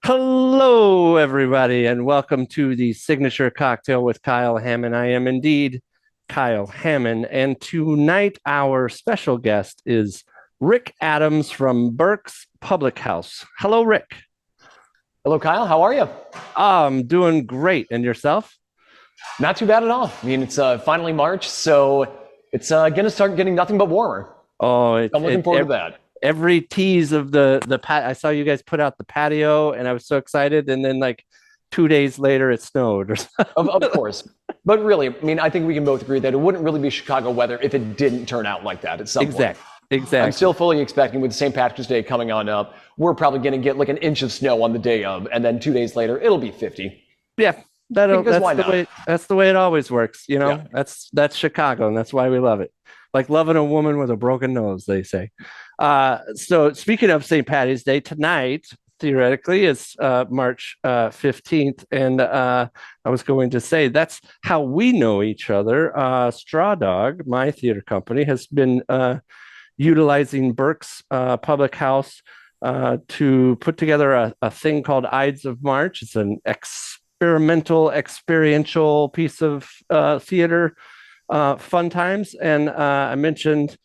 Hello, everybody, and welcome to the Signature Cocktail with Kyle Hammond. I am indeed Kyle Hammond, and tonight our special guest is Rick Adams from Burke's Public House. Hello, Rick. Hello, Kyle. How are you? I'm doing great. And yourself? Not too bad at all. I mean, it's finally March, so it's going to start getting nothing but warmer. Oh, I'm looking forward to that. every tease of the pat. I saw you guys put out the patio, and I was so excited. And then, like 2 days later, it snowed. Or Of course. But really, I mean, I think we can both agree that it wouldn't really be Chicago weather if it didn't turn out like that at some point. exactly, exactly. I'm still fully expecting with St. Patrick's Day coming on up, we're probably going to get like an inch of snow on the day of, and then 2 days later, it'll be 50. Yeah, Because that's why the not? way it always works, you know. Yeah. That's Chicago, and that's why we love it. Like loving a woman with a broken nose, they say. So speaking of St. Patty's Day, tonight theoretically is March 15th, and I was going to say that's how we know each other. Straw Dog, my theater company, has been utilizing Burke's Public House to put together a thing called Ides of March. It's an experimental, experiential piece of theater, fun times. And I mentioned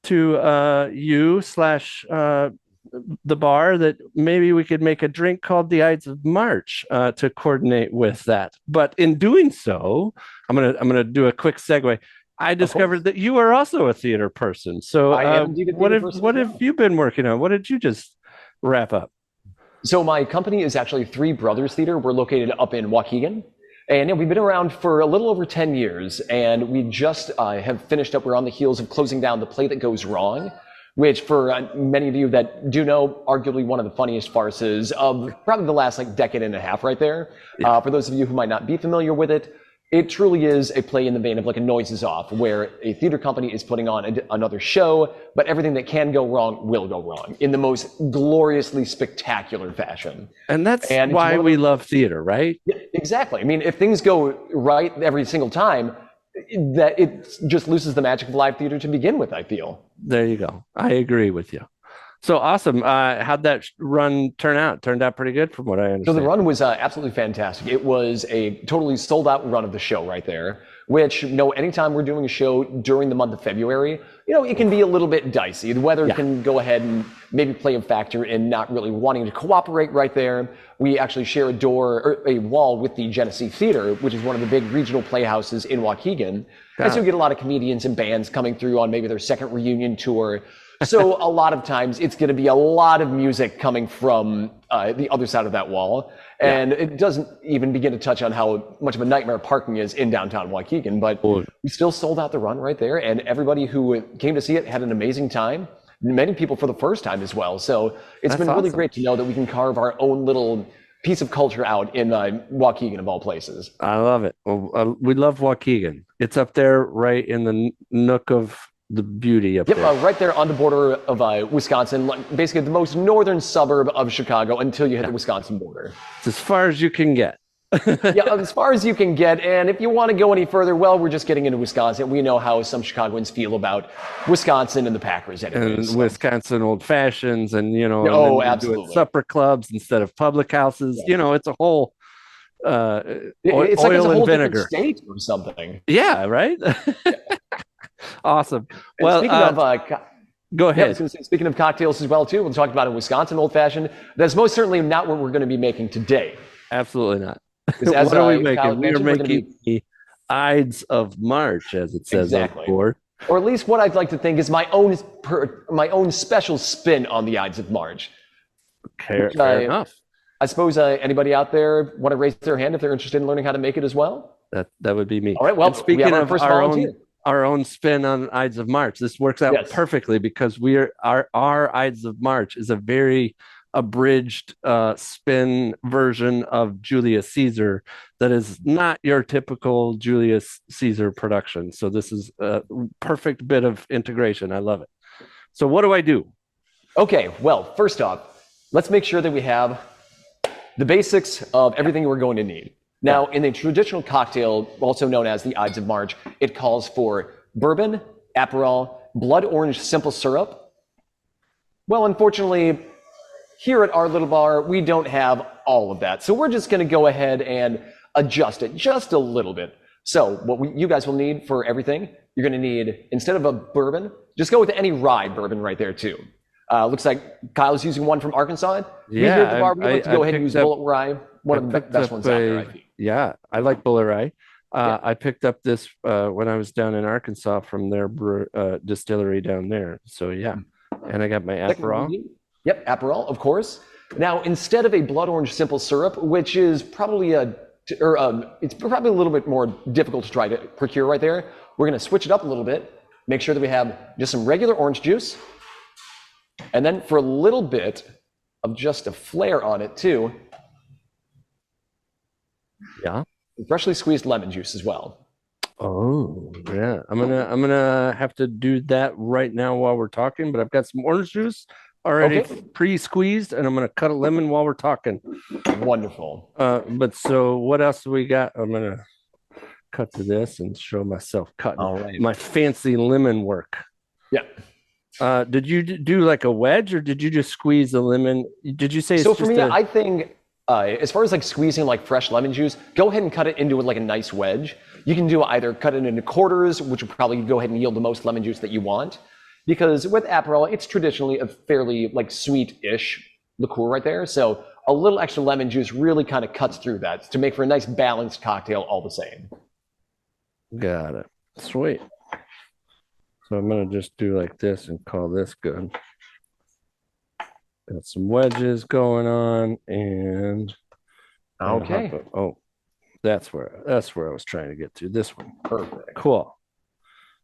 to you slash the bar that maybe we could make a drink called the Ides of March to coordinate with that. But in doing so, I'm gonna do a quick segue. I Of course. discovered that you are also a theater person. So, I am indeed a theater person what as have well. you been working on? What did you just wrap up? So my company is actually Three Brothers Theater. We're located up in Waukegan. And yeah, we've been around for a little over 10 years, and we just have finished up. We're on the heels of closing down The Play That Goes Wrong, which for many of you that do know, arguably one of the funniest farces of probably the last like decade and a half right there. Yeah. For those of you who might not be familiar with it, it truly is a play in the vein of like a Noises Off, where a theater company is putting on another show, but everything that can go wrong will go wrong in the most gloriously spectacular fashion. And that's And it's why one of we those, love theater, right? yeah, exactly. I mean, if things go right every single time, that it just loses the magic of live theater to begin with, I feel. There you go. I agree with you. So awesome. How'd that run turn out? Turned out pretty good from what I So the understand. run was absolutely fantastic. It was a totally sold out run of the show right there, which, anytime we're doing a show during the month of February, it can be a little bit dicey. The weather Yeah. can go ahead and maybe play a factor in not really wanting to cooperate right there. We actually share a door or a wall with the Genesee Theater, which is one of the big regional playhouses in Waukegan. And so Got you it. get a lot of comedians and bands coming through on maybe their second reunion tour. So a lot of times it's going to be a lot of music coming from the other side of that wall. Yeah. And it doesn't even begin to touch on how much of a nightmare parking is in downtown Waukegan. But Cool. we still sold out the run right there. And everybody who came to see it had an amazing time. Many people for the first time as well. So it's That's been really awesome. great to know that we can carve our own little piece of culture out in Waukegan of all places. I love it. Well, we love Waukegan. It's up there right in the nook of the beauty up Yep, there. right there on the border of Wisconsin, like, basically the most northern suburb of Chicago until you hit the Wisconsin border. It's as far as you can get. Yeah, as far as you can get. And if you want to go any further, well, we're just getting into Wisconsin. We know how some Chicagoans feel about Wisconsin and the Packers And anyways. So. Wisconsin old fashions, and and then Oh, we do it absolutely. supper clubs instead of public houses. Yeah. It's a whole uh, It's like it's a oil and whole different vinegar. state or something. Yeah, right. Awesome. And Well, speaking of, go yeah, I was ahead. going to say, speaking of cocktails as well, too, we'll talk about a Wisconsin old fashioned. That's most certainly not what we're going to be making today. Absolutely not. Because as What are we Kyle making? We are mentioned, we're going to making be the Ides of March, as it says on the exactly. board. Or at least what I'd like to think is my own special spin on the Ides of March. Fair enough. I suppose anybody out there want to raise their hand if they're interested in learning how to make it as well? That would be me. All right, well, And we speaking have our of first volunteer. our own spin on Ides of March, this works out Yes. perfectly because our Ides of March is a very abridged spin version of Julius Caesar that is not your typical Julius Caesar production. So this is a perfect bit of integration. I love it. So what do I do? Okay, well, first off, let's make sure that we have the basics of everything we're going to need. Now, in a traditional cocktail, also known as the Ides of March, it calls for bourbon, Aperol, blood orange simple syrup. Well, unfortunately, here at our little bar, we don't have all of that. So we're just going to go ahead and adjust it just a little bit. So what you guys will need for everything, you're going to need, instead of a bourbon, just go with any rye bourbon right there too. Looks like Kyle's using one from Arkansas. We here at the bar, we like to go ahead and use Bullet Rye, one of the best ones out there, I think. Yeah, I like Bullet Rye. I picked up this when I was down in Arkansas from their distillery down there. So yeah, and I got my Aperol. Yep, Aperol, of course. Now, instead of a blood orange simple syrup, which is probably it's probably a little bit more difficult to try to procure right there, we're going to switch it up a little bit. Make sure that we have just some regular orange juice, and then for a little bit of just a flair on it too. Yeah. Freshly squeezed lemon juice as well. Oh yeah, I'm gonna have to do that right now while we're talking. But I've got some orange juice already pre-squeezed, and I'm gonna cut a lemon while we're talking. Wonderful. But so what else do we got? I'm gonna cut to this and show myself cutting my fancy lemon work. Yeah. Did you do like a wedge, or did you just squeeze the lemon? Did you say so? For me, I think. As far as like squeezing like fresh lemon juice, go ahead and cut it into like a nice wedge. You can do either cut it into quarters, which will probably go ahead and yield the most lemon juice that you want. Because with Aperol, it's traditionally a fairly like sweet-ish liqueur right there. So a little extra lemon juice really kind of cuts through that to make for a nice balanced cocktail all the same. Got it. Sweet. So I'm gonna just do like this and call this good. Got some wedges going on, and okay. Oh, that's where I was trying to get to. This one. Perfect. Cool.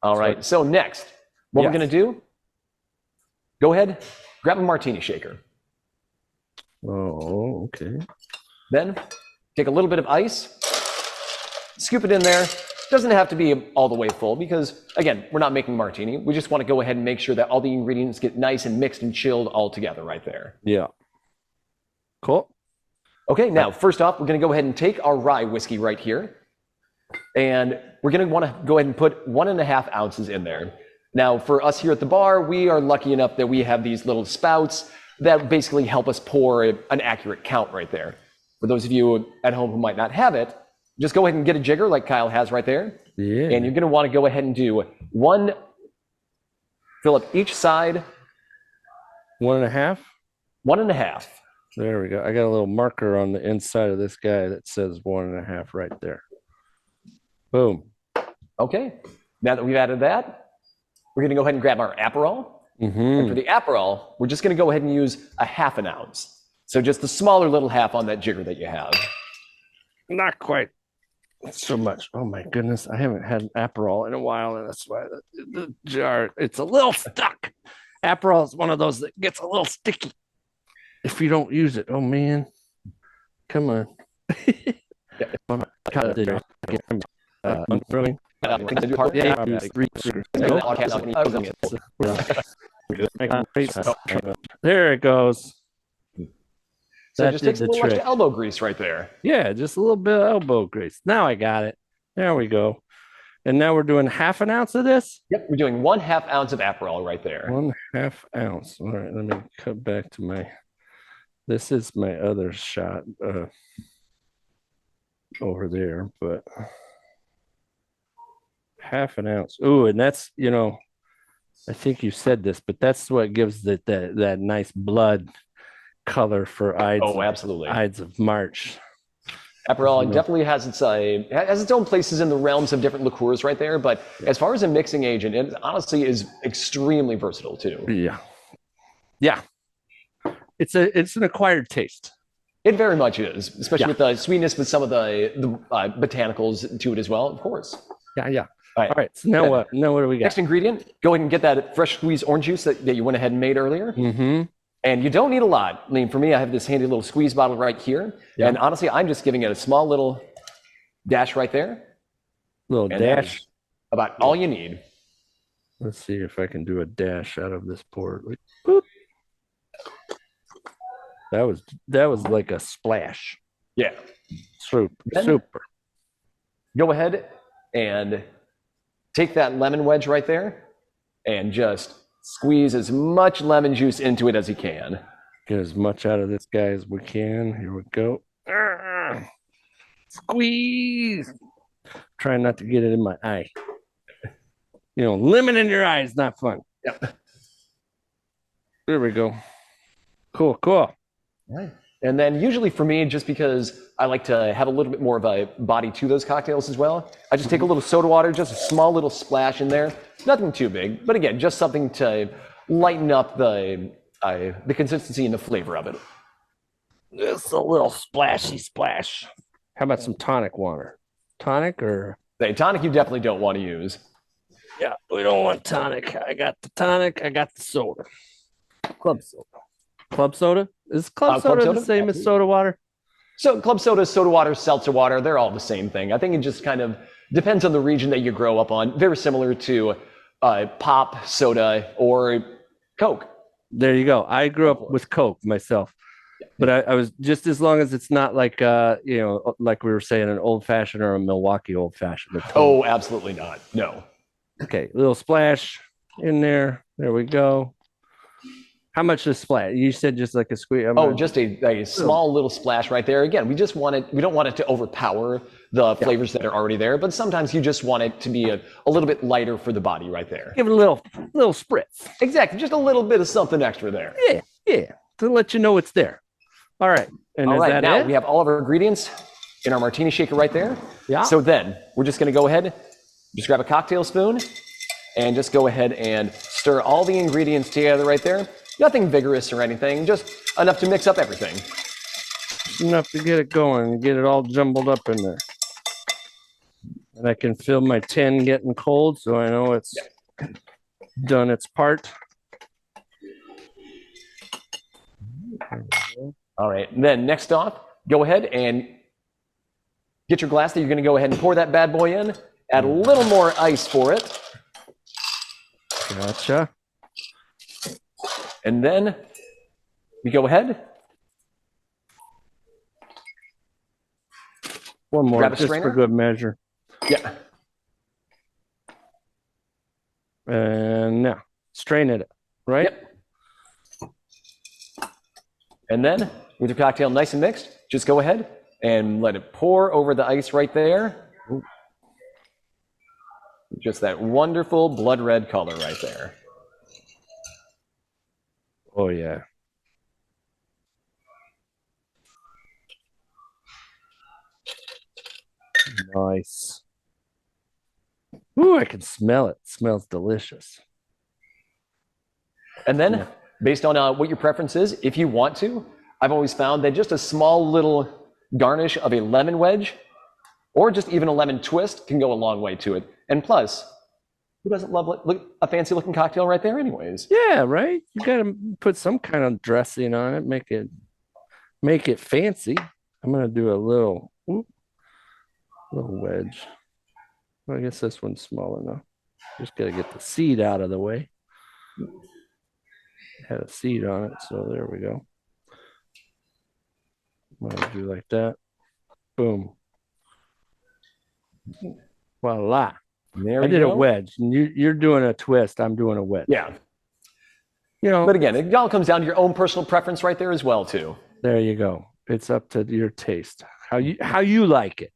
All right. So next, what we're gonna do? Go ahead, grab a martini shaker. Oh, okay. Then take a little bit of ice, scoop it in there. Doesn't have to be all the way full because, again, we're not making martini. We just want to go ahead and make sure that all the ingredients get nice and mixed and chilled all together right there. Yeah. Cool. Okay, now, first off, we're going to go ahead and take our rye whiskey right here. And we're going to want to go ahead and put 1.5 ounces in there. Now, for us here at the bar, we are lucky enough that we have these little spouts that basically help us pour an accurate count right there. For those of you at home who might not have it, just go ahead and get a jigger like Kyle has right there. Yeah. And you're going to want to go ahead and do fill up each side. 1.5? 1.5. There we go. I got a little marker on the inside of this guy that says 1.5 right there. Boom. Okay. Now that we've added that, we're going to go ahead and grab our Aperol. And for the Aperol, we're just going to go ahead and use 1/2 ounce. So just the smaller little half on that jigger that you have. Not quite so much. Oh my goodness, I haven't had an Aperol in a while, and that's why the jar, it's a little stuck. Aperol is one of those that gets a little sticky if you don't use it. Oh man, come on. There it goes. So that just takes a little extra elbow grease right there. Yeah, just a little bit of elbow grease. Now I got it. There we go. And now we're doing 1/2 ounce of this? Yep, we're doing 1/2 ounce of Aperol right there. 1/2 ounce. All right, let me cut back to this is my other shot over there, but 1/2 ounce. Ooh, and that's, I think you said this, but that's what gives that nice blood color for Ides. Oh, absolutely. Ides of March. Aperol definitely has its own places in the realms of different liqueurs right there, but as far as a mixing agent, it honestly is extremely versatile too. Yeah. Yeah. It's an acquired taste. It very much is, especially with the sweetness, with some of the botanicals to it as well, of course. Yeah. All right. So now what? Now what do we got? Next ingredient, go ahead and get that fresh squeezed orange juice that you went ahead and made earlier. Mm-hmm. And you don't need a lot. I mean, for me, I have this handy little squeeze bottle right here. Yeah. And honestly, I'm just giving it a small little dash right there. Little dash. About all you need. Let's see if I can do a dash out of this pour. Boop. That was like a splash. Yeah. Super. Go ahead and take that lemon wedge right there and just squeeze as much lemon juice into it as you can. Get as much out of this guy as we can. Here we go. Squeeze. Try not to get it in my eye. Lemon in your eye is not fun. Yep. There we go. Cool, cool. Right. And then usually for me, just because I like to have a little bit more of a body to those cocktails as well, I just take a little soda water, just a small little splash in there. Nothing too big, but again, just something to lighten up the consistency and the flavor of it. Just a little splashy splash. How about some tonic water? Tonic or? The tonic you definitely don't want to use. Yeah, we don't want tonic. I got the tonic. I got the soda. Club soda. Club soda? Is club soda the same as soda water? So club soda, soda water, seltzer water, they're all the same thing. I think it just kind of depends on the region that you grow up on. Very similar to pop, soda, or Coke. There you go. I grew up with Coke myself. But I was just as long as it's not like like we were saying, an old fashioned or a Milwaukee old fashioned. Oh, absolutely not. No. Okay, little splash in there. There we go. How much is splash? You said just like a squeeze. Just a small little splash right there. Again, we don't want it to overpower the flavors that are already there, but sometimes you just want it to be a little bit lighter for the body right there. Give it a little spritz. Exactly, just a little bit of something extra there. Yeah, to let you know it's there. All right. And all right, now it? we have all of our ingredients in our martini shaker right there. Yeah. So then we're just going to go ahead, just grab a cocktail spoon and just go ahead and stir all the ingredients together right there. Nothing vigorous or anything, just enough to mix up everything. Enough to get it going and get it all jumbled up in there. And I can feel my tin getting cold, so I know it's done its part. All right, and then next off, go ahead and get your glass that you're going to go ahead and pour that bad boy in. Add a little more ice for it. Gotcha. And then we go ahead. One more, just for good measure. Yeah. And now, strain it, right? Yep. And then, with your cocktail nice and mixed, just go ahead and let it pour over the ice right there. Just that wonderful blood red color right there. Oh, yeah. Nice. Ooh, I can smell it. It smells delicious. And then, based on what your preference is, if you want to, I've always found that just a small little garnish of a lemon wedge, or just even a lemon twist, can go a long way to it. And plus, who doesn't love a fancy looking cocktail right there anyways? Yeah, right? You got to put some kind of dressing on it, make it fancy. I'm going to do a little wedge. Well, I guess this one's small enough. Just got to get the seed out of the way. Had a seed on it, so there we go. I'm going to do like that. Boom. Voila. I did a wedge, and you're doing a twist. I'm doing a wedge. Yeah. But again, it all comes down to your own personal preference right there as well, too. There you go. It's up to your taste, how you like it.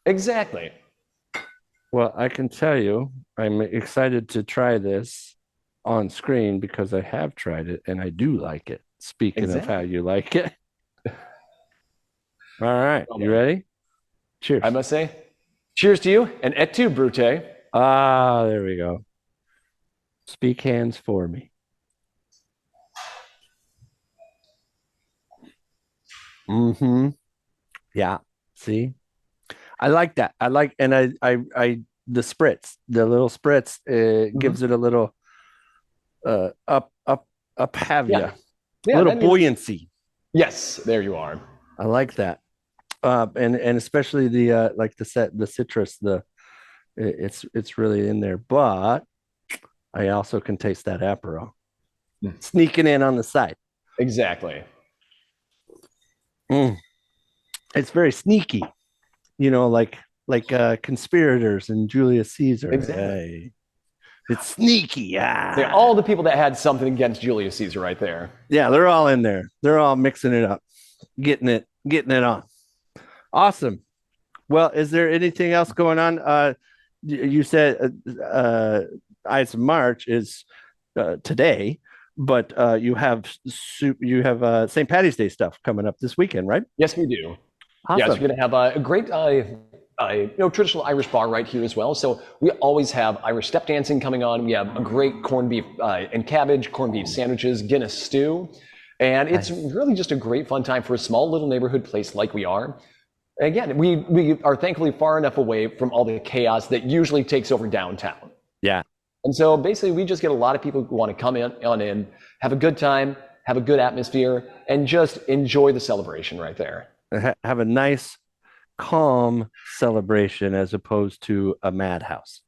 Exactly. Well, I can tell you, I'm excited to try this on screen because I have tried it and I do like it. Speaking of how you like it. All right, you ready? Cheers. I must say, cheers to you, and et tu, Brute. Ah, there we go. Speak hands for me. Mm-hmm. Yeah. See? I like that. I like, and I the spritz, the little spritz, gives it a little up have ya. A little buoyancy. Yes, there you are. I like that. And especially the like the citrus, it's really in there, but I also can taste that Aperol sneaking in on the side. Exactly. It's very sneaky, like conspirators and Julius Caesar. Exactly. It's sneaky. All the people that had something against Julius Caesar right there. Yeah, they're all in there. They're all mixing it up, getting it on. Awesome. Well, is there anything else going on? You said Ides of March is today, but you have St. Patty's Day stuff coming up this weekend, right? Yes, we do. Awesome. Yes, we're going to have a great traditional Irish bar right here as well. So we always have Irish step dancing coming on. We have a great corned beef and cabbage, corned beef sandwiches, Guinness stew. And it's really just a great fun time for a small little neighborhood place like we are. Again, we are thankfully far enough away from all the chaos that usually takes over downtown. Yeah. And so basically we just get a lot of people who want to come in, have a good time, have a good atmosphere, and just enjoy the celebration right there. Have a nice, calm celebration as opposed to a madhouse.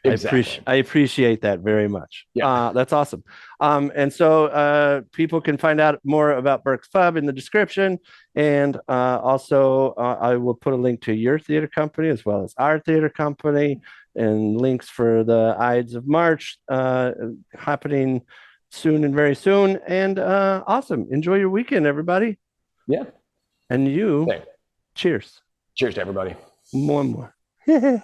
Exactly. I appreciate that very much. Yeah. That's awesome. And so people can find out more about Burke's Pub in the description. And also, I will put a link to your theater company as well as our theater company and links for the Ides of March happening soon and very soon. And awesome. Enjoy your weekend, everybody. Yeah. And you, cheers. Cheers to everybody. More and more.